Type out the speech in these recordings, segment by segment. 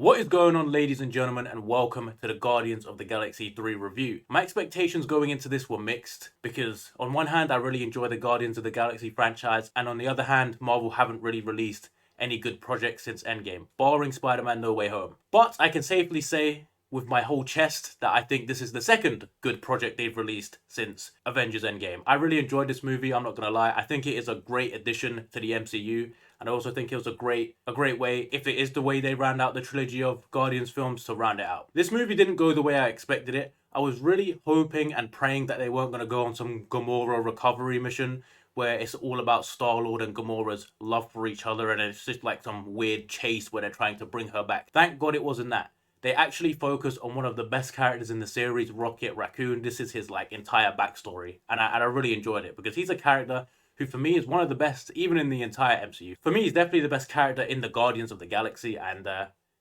What is going on, ladies and gentlemen, and welcome to the Guardians of the Galaxy 3 review. My expectations going into this were mixed because, on one hand, I really enjoy the Guardians of the Galaxy franchise, and on the other hand, Marvel haven't really released any good projects since Endgame, barring Spider-Man No Way Home. But I can safely say, with my whole chest, that I think this is the second good project they've released since Avengers Endgame. I really enjoyed this movie, I'm not gonna lie. I think it is a great addition to the MCU. And I also think it was a great way, if it is the way they round out the trilogy of Guardians films, to round it out. This movie didn't go the way I expected it. I was really hoping and praying that they weren't going to go on some Gamora recovery mission where it's all about Star-Lord and Gamora's love for each other and it's just like some weird chase where they're trying to bring her back. Thank God it wasn't that. They actually focus on one of the best characters in the series, Rocket Raccoon. This is his like entire backstory, and I really enjoyed it because he's a character who for me is one of the best, even in the entire MCU. For me, he's definitely the best character in the Guardians of the Galaxy, and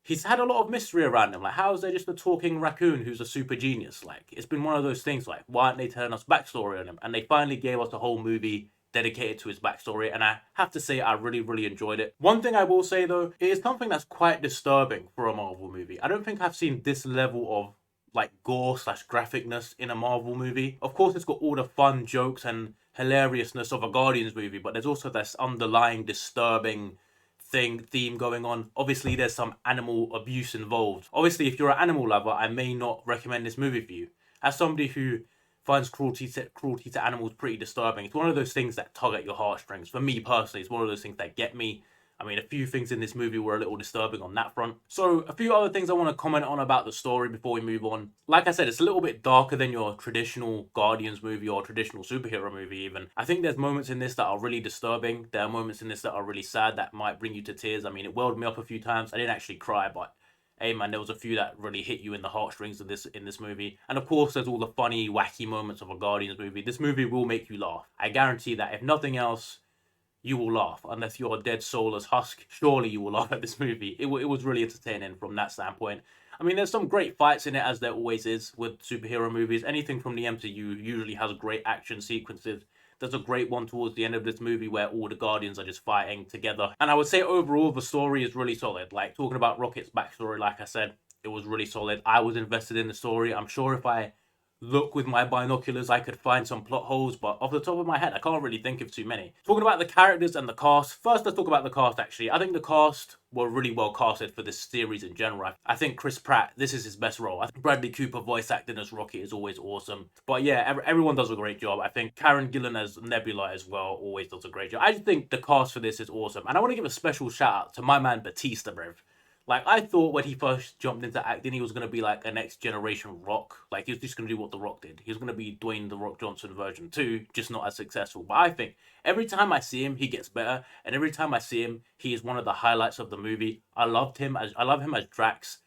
he's had a lot of mystery around him. Like, how is there just a talking raccoon who's a super genius? Like, it's been one of those things, like, why aren't they telling us backstory on him? And they finally gave us a whole movie dedicated to his backstory, and I have to say I really enjoyed it. One thing I will say though, it is something that's quite disturbing for a Marvel movie. I don't think I've seen this level of like gore slash graphicness in a Marvel movie. Of course, it's got all the fun jokes and hilariousness of a Guardians movie, but there's also this underlying disturbing theme going on. Obviously, there's some animal abuse involved. Obviously, if you're an animal lover, I may not recommend this movie for you. As somebody who finds cruelty to animals pretty disturbing, it's one of those things that tug at your heartstrings. For me personally, it's one of those things that get me. I mean, a few things in this movie were a little disturbing on that front. So, a few other things I want to comment on about the story before we move on. Like I said, it's a little bit darker than your traditional Guardians movie or traditional superhero movie even. I think there's moments in this that are really disturbing. There are moments in this that are really sad that might bring you to tears. I mean, it welled me up a few times. I didn't actually cry, but hey man, there was a few that really hit you in the heartstrings of this in this movie. And of course, there's all the funny, wacky moments of a Guardians movie. This movie will make you laugh. I guarantee that if nothing else, you will laugh. Unless you're a dead soulless husk, surely you will laugh at this movie. It was really entertaining from that standpoint. I mean, there's some great fights in it, as there always is with superhero movies. Anything from the MCU usually has great action sequences. There's a great one towards the end of this movie where all the Guardians are just fighting together. And I would say overall, the story is really solid. Like, talking about Rocket's backstory, like I said, it was really solid. I was invested in the story. I'm sure if I look with my binoculars, I could find some plot holes, but off the top of my head, I can't really think of too many. Talking about the characters and the cast, first let's talk about the cast actually. I think the cast were really well casted for this series in general. I think Chris Pratt, this is his best role. I think Bradley Cooper voice acting as Rocket is always awesome. But yeah, everyone does a great job. I think Karen Gillan as Nebula as well always does a great job. I just think the cast for this is awesome. And I want to give a special shout out to my man Batista, bruv. Like, I thought when he first jumped into acting, he was going to be like a next generation Rock. Like, he was just going to do what The Rock did. He was going to be Dwayne The Rock Johnson version 2, just not as successful. But I think every time I see him, he gets better. And every time I see him, he is one of the highlights of the movie. I love him as Drax.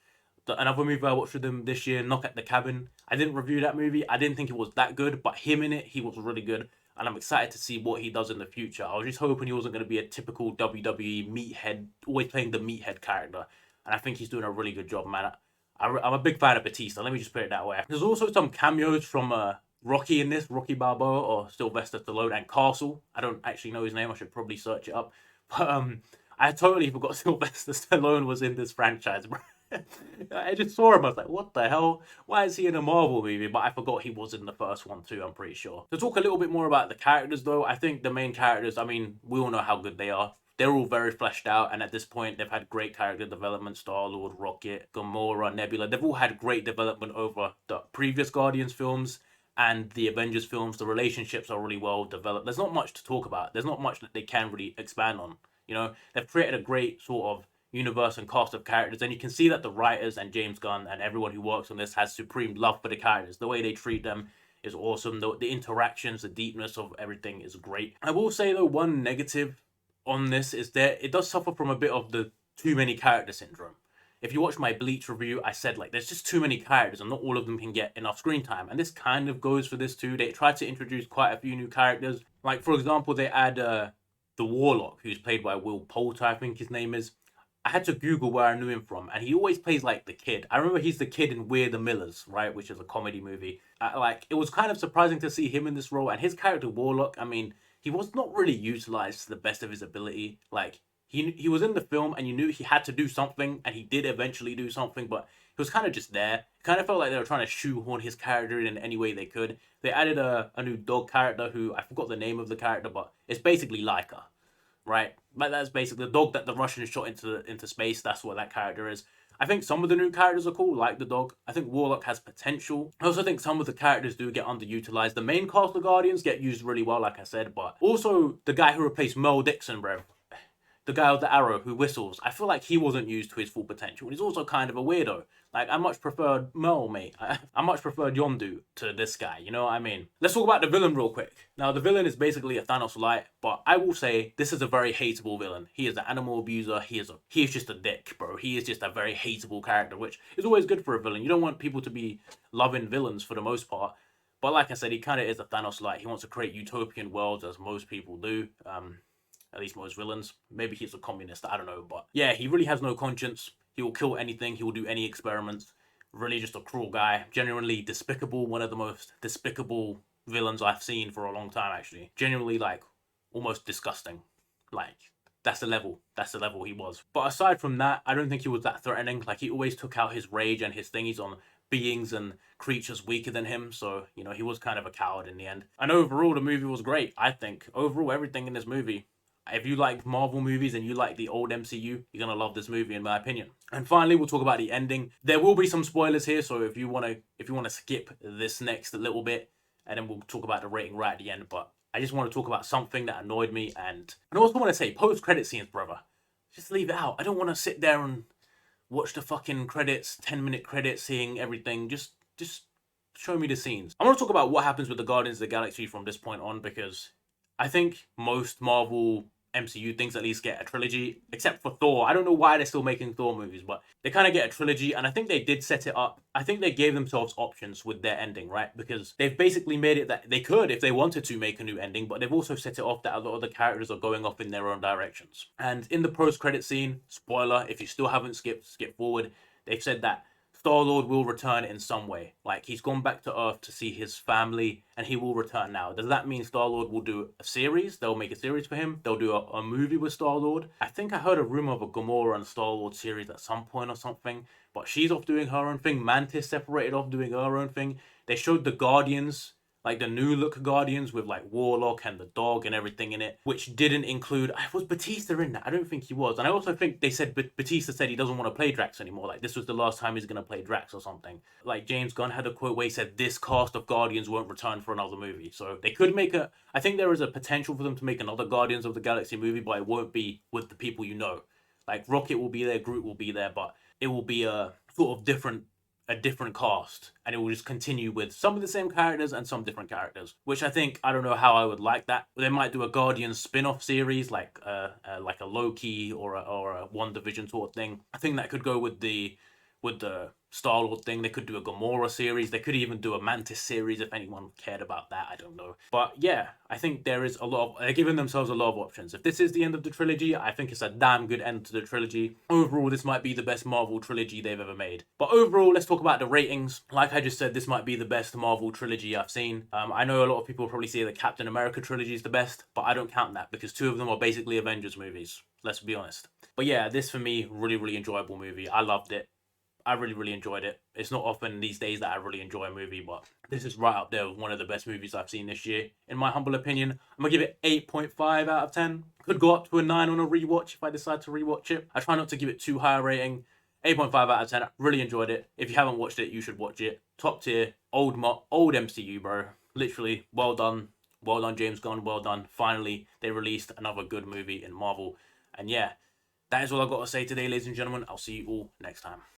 Another movie I watched with him this year, Knock at the Cabin. I didn't review that movie. I didn't think it was that good. But him in it, he was really good. And I'm excited to see what he does in the future. I was just hoping he wasn't going to be a typical WWE meathead, always playing the meathead character. And I think he's doing a really good job, man. I'm a big fan of Batista. Let me just put it that way. There's also some cameos from Rocky in this, Rocky Balboa or Sylvester Stallone, and Castle. I don't actually know his name. I should probably search it up. But I totally forgot Sylvester Stallone was in this franchise, bro. I just saw him. I was like, what the hell? Why is he in a Marvel movie? But I forgot he was in the first one too, I'm pretty sure. To talk a little bit more about the characters, though, I think the main characters, I mean, we all know how good they are. They're all very fleshed out, and at this point, they've had great character development. Star-Lord, Rocket, Gamora, Nebula. They've all had great development over the previous Guardians films and the Avengers films. The relationships are really well developed. There's not much to talk about. There's not much that they can really expand on. You know, they've created a great sort of universe and cast of characters, and you can see that the writers and James Gunn and everyone who works on this has supreme love for the characters. The way they treat them is awesome. The interactions, the deepness of everything is great. I will say, though, one negative on this is that it does suffer from a bit of the too many character syndrome. If you watch my Bleach review, I said like there's just too many characters and not all of them can get enough screen time. And this kind of goes for this too. They try to introduce quite a few new characters. Like, for example, they add the Warlock, who's played by Will Poulter, I think his name is. I had to Google where I knew him from, and he always plays like the kid. I remember he's the kid in We're the Millers, right, which is a comedy movie. Like, it was kind of surprising to see him in this role, and his character Warlock, I mean, he was not really utilized to the best of his ability. Like, he was in the film and you knew he had to do something, and he did eventually do something, but he was kind of just there. It kind of felt like they were trying to shoehorn his character in any way they could. They added a new dog character who, I forgot the name of the character, but it's basically Laika, right? Like, that's basically the dog that the Russians shot into space. That's what that character is. I think some of the new characters are cool, like the dog. I think Warlock has potential. I also think some of the characters do get underutilized. The main cast of Guardians get used really well, like I said, but also the guy who replaced Mel Dixon, bro. The guy with the arrow who whistles. I feel like he wasn't used to his full potential. And he's also kind of a weirdo. Like, I much preferred Mel, mate. I much preferred Yondu to this guy, you know what I mean? Let's talk about the villain real quick. Now, the villain is basically a Thanos light, but I will say this is a very hateable villain. He is an animal abuser. He is just a dick, bro. He is just a very hateable character, which is always good for a villain. You don't want people to be loving villains for the most part. But like I said, he kind of is a Thanos light. He wants to create utopian worlds, as most people do. At least most villains. Maybe he's a communist, I don't know. But yeah, he really has no conscience. He will kill anything. He will do any experiments. Really just a cruel guy. Genuinely despicable. One of the most despicable villains I've seen for a long time, actually. Genuinely, like, almost disgusting. Like, that's the level. That's the level he was. But aside from that, I don't think he was that threatening. Like, he always took out his rage and his thingies on beings and creatures weaker than him. So, you know, he was kind of a coward in the end. And overall, the movie was great, I think. Overall, everything in this movie, if you like Marvel movies and you like the old MCU, you're gonna love this movie, in my opinion. And finally, we'll talk about the ending. There will be some spoilers here, so if you wanna skip this next little bit, and then we'll talk about the rating right at the end. But I just want to talk about something that annoyed me, and I also want to say post-credit scenes, brother. Just leave it out. I don't want to sit there and watch the fucking credits, 10-minute credits, seeing everything. Just show me the scenes. I want to talk about what happens with the Guardians of the Galaxy from this point on, because I think most Marvel MCU things at least get a trilogy, except for Thor. I don't know why they're still making Thor movies, but they kind of get a trilogy, and I think they did set it up. I think they gave themselves options with their ending, right? Because they've basically made it that they could, if they wanted to, make a new ending, but they've also set it off that a lot of the characters are going off in their own directions. And in the post-credit scene, spoiler, if you still haven't skip forward, they've said that Star-Lord will return in some way. Like, he's gone back to Earth to see his family, and he will return now. Does that mean Star-Lord will do a series? They'll make a series for him? They'll do a movie with Star-Lord? I think I heard a rumor of a Gamora and Star-Lord series at some point or something, but she's off doing her own thing. Mantis separated off doing her own thing. They showed the Guardians, like the new look Guardians with like Warlock and the dog and everything in it, which didn't include, was Batista in that? I don't think he was. And I also think they said Batista said he doesn't want to play Drax anymore. Like, this was the last time he's going to play Drax or something. Like, James Gunn had a quote where he said this cast of Guardians won't return for another movie. So they could make I think there is a potential for them to make another Guardians of the Galaxy movie, but it won't be with the people you know. Like, Rocket will be there, Groot will be there, but it will be a sort of different cast, and it will just continue with some of the same characters and some different characters, which I don't know how I would like that. They might do a Guardians spin-off series, like a Loki or a WandaVision sort of thing. I think that could go with the Star-Lord thing. They could do a Gamora series. They could even do a Mantis series if anyone cared about that. I don't know. But yeah, I think there is they're giving themselves a lot of options. If this is the end of the trilogy, I think it's a damn good end to the trilogy. Overall, this might be the best Marvel trilogy they've ever made. But overall, let's talk about the ratings. Like I just said, this might be the best Marvel trilogy I've seen. I know a lot of people probably say the Captain America trilogy is the best, but I don't count that because two of them are basically Avengers movies. Let's be honest. But yeah, this for me, really, really enjoyable movie. I loved it. I really, really enjoyed it. It's not often these days that I really enjoy a movie, but this is right up there with one of the best movies I've seen this year. In my humble opinion, I'm going to give it 8.5 out of 10. Could go up to a 9 on a rewatch if I decide to rewatch it. I try not to give it too high a rating. 8.5 out of 10. Really enjoyed it. If you haven't watched it, you should watch it. Top tier, old MCU, bro. Literally, well done. Well done, James Gunn. Well done. Finally, they released another good movie in Marvel. And yeah, that is all I've got to say today, ladies and gentlemen. I'll see you all next time.